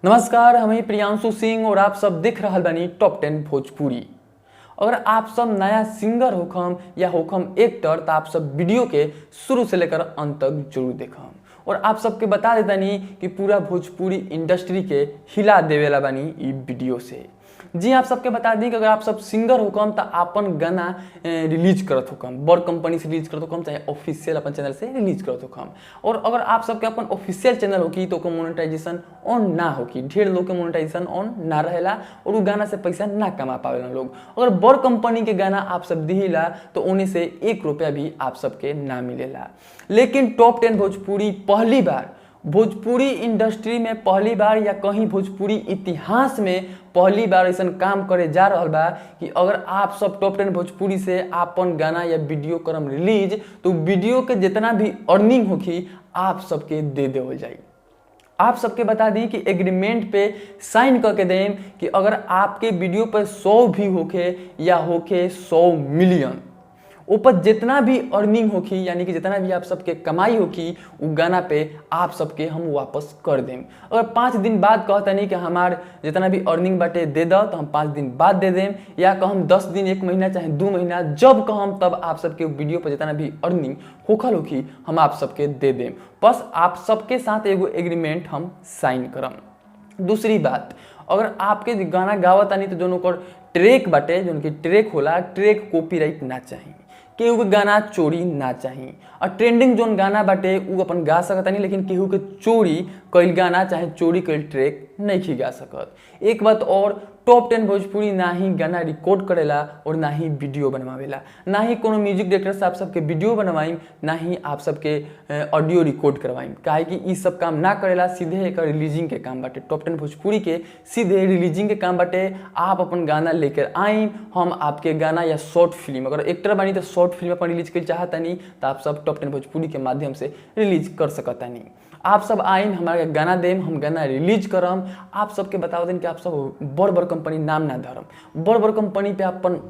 नमस्कार, हमें प्रियांशु सिंह और आप सब देख रहा बानी टॉप 10 भोजपुरी। अगर आप सब नया सिंगर होखम या होखम एक्टर तो आप सब वीडियो के शुरू से लेकर अंत तक जरूर देखम। और आप सबके बता देतानी कि पूरा भोजपुरी इंडस्ट्री के हिला देवेला बानी ई वीडियो से। जी आप सबके बता दी कि अगर आप सब सिंगर होकम तो अपन गाना रिलीज करत होकम, बड़ कंपनी से रिलीज करत होकम, चाहे ऑफिशियल अपन चैनल से रिलीज करत होकम। और अगर आप सबके अपन ऑफिशियल चैनल होकी तो मोनेटाइजेशन ऑन ना होकी, ढेर लोग के मोनेटाइजेशन ऑन ना रहेला और वो गाना से पैसा ना कमा पावेला लोग। अगर बड़ कंपनी के गाना आप सब दिहिला तो उन्हें से 1 रुपया भी आप सबके ना मिलेला। लेकिन टॉप 10 भोजपुरी पहली बार भोजपुरी इंडस्ट्री में पहली बार या कहीं भोजपुरी इतिहास में पहली बार ऐसा काम करे जा रहा बा कि अगर आप सब टॉप 10 भोजपुरी से आपन गाना या वीडियो करम रिलीज तो वीडियो के जितना भी अर्निंग होगी आप सबके दे देवल जाई। आप सबके बता दी कि एग्रीमेंट पे साइन करके दें कि अगर आपके वीडियो पर 100 भी होके या होके 100 मिलियन ऊपर जितना भी अर्निंग होगी यानी कि जितना भी आप सबके कमाई होगी वो गाना पे आप सबके हम वापस कर दें। अगर 5 दिन बाद कहता नहीं कि हमार जितना भी अर्निंग बाटे दे दो तो हम 5 दिन बाद दे दें, या कहम 10 दिन 1 महीना चाहे 2 महीना जब कहम तब आप सबके वीडियो पर जितना भी अर्निंग होखल होगी हम आप सबके दे दें। बस आप सबके साथ एगो एग्रीमेंट हम साइन करम। दूसरी बात, अगर आपके गाना गावत आनी तो जो ट्रैक बाटे जो ट्रैक होला ट्रैक कॉपीराइट ना चाहिए, केहू के गाना चोरी ना चाहिए। और ट्रेंडिंग जोन गाना बाटे वो अपन गा सकता नहीं, लेकिन केहू के चोरी कईल गाना चाहे चोरी कईल ट्रैक नहीं गा सकत। एक बात और, टॉप 10 भोजपुरी ना ही गाना रिकॉर्ड करेला और ना ही वीडियो बनवावेला, ना ही कोनो म्यूजिक डायरेक्टर से आप सबके वीडियो बनवाई, ना ही आप सबके ऑडियो रिकॉर्ड करवाई। काहे कि ई सब काम ना करेला, सीधे एक रिलीजिंग के काम बाटे। टॉप 10 भोजपुरी के सीधे रिलीजिंग के काम बाटे। आप अपन गाना लेकर आई, हम आपके गाना या शॉर्ट फिल्म, अगर एक्टर बनी तो शॉर्ट फिल्म अपन रिलीज कर चाहता नहीं तो आप सब टॉप 10 भोजपुरी के माध्यम से रिलीज कर सकता नहीं। आप सब आइन हमारे गाना देम, हम गाना रिलीज करम। आप सबके बताओ दिन कि आप सब बड़ बड़ कंपनी नाम ना धरम, बड़ बड़ कंपनी पे अपन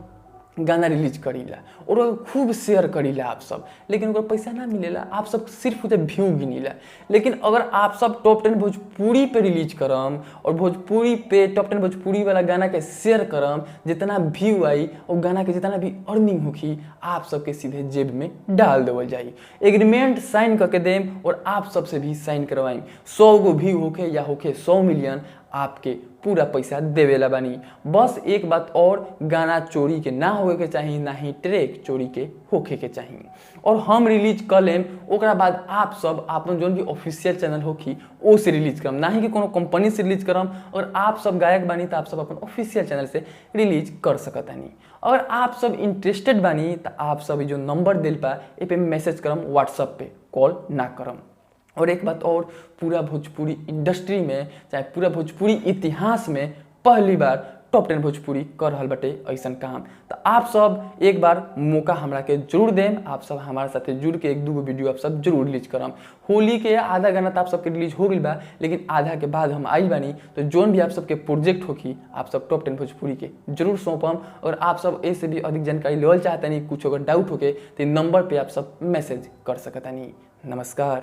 गाना रिलीज करीला और खूब शेयर करीला आप सब, लेकिन अगर पैसा ना मिलेला आप सब सिर्फ उसे व्यू गिनीला। लेकिन अगर आप सब टॉप 10 भोजपुरी पे रिलीज करम और भोजपुरी पे टॉप 10 भोजपुरी वाला गाना के शेयर करम, जितना व्यू आई और गाना के जितना भी अर्निंग होगी आप सबके सीधे जेब में डाल देवल जाई। एग्रीमेंट साइन करके देम और आप सबसे भी साइन करवाई। 100 गो व्यू होके या होके 100 मिलियन आपके पूरा पैसा देवेला बानी। बस एक बात और, गाना चोरी के ना होके के चाहिए, ना ही ट्रैक चोरी के होके के चाहिए। और हम रिलीज कर लेम, ओकरा बाद आप सब अपन जो भी ऑफिशियल चैनल होगी ओ से रिलीज करम, ना ही कि कोनो कंपनी से रिलीज करम। और आप सब गायक बानी तो आप सब अपन ऑफिशियल चैनल से रिलीज कर सकता नहीं। अगर आप सब इंटरेस्टेड बानी तो आप सब जो नंबर दिल पा ए पे मैसेज करम, व्हाट्सएप पे कॉल ना करम। और एक बात और, पूरा भोजपुरी इंडस्ट्री में चाहे पूरा भोजपुरी इतिहास में पहली बार टॉप 10 भोजपुरी कर रहा बटे ऐसा काम। तो आप सब एक बार मौका हमरा के जरूर दें, आप सब हमारे साथ जुड़ के 1-2 गो वीडियो आप सब जरूर रिलीज करम। होली के आधा गाना तो आप सबके रिलीज हो गई बा, लेकिन आधा के बाद हम आई बानी तो जोन भी आप सबके प्रोजेक्ट होगी आप सब टॉप 10 भोजपुरी के जरूर सौंपम। और आप सब ऐसे भी अधिक जानकारी लेवल चाहता नहीं, कुछ अगर डाउट होके तो नंबर पर आप सब मैसेज कर सकता नहीं। नमस्कार।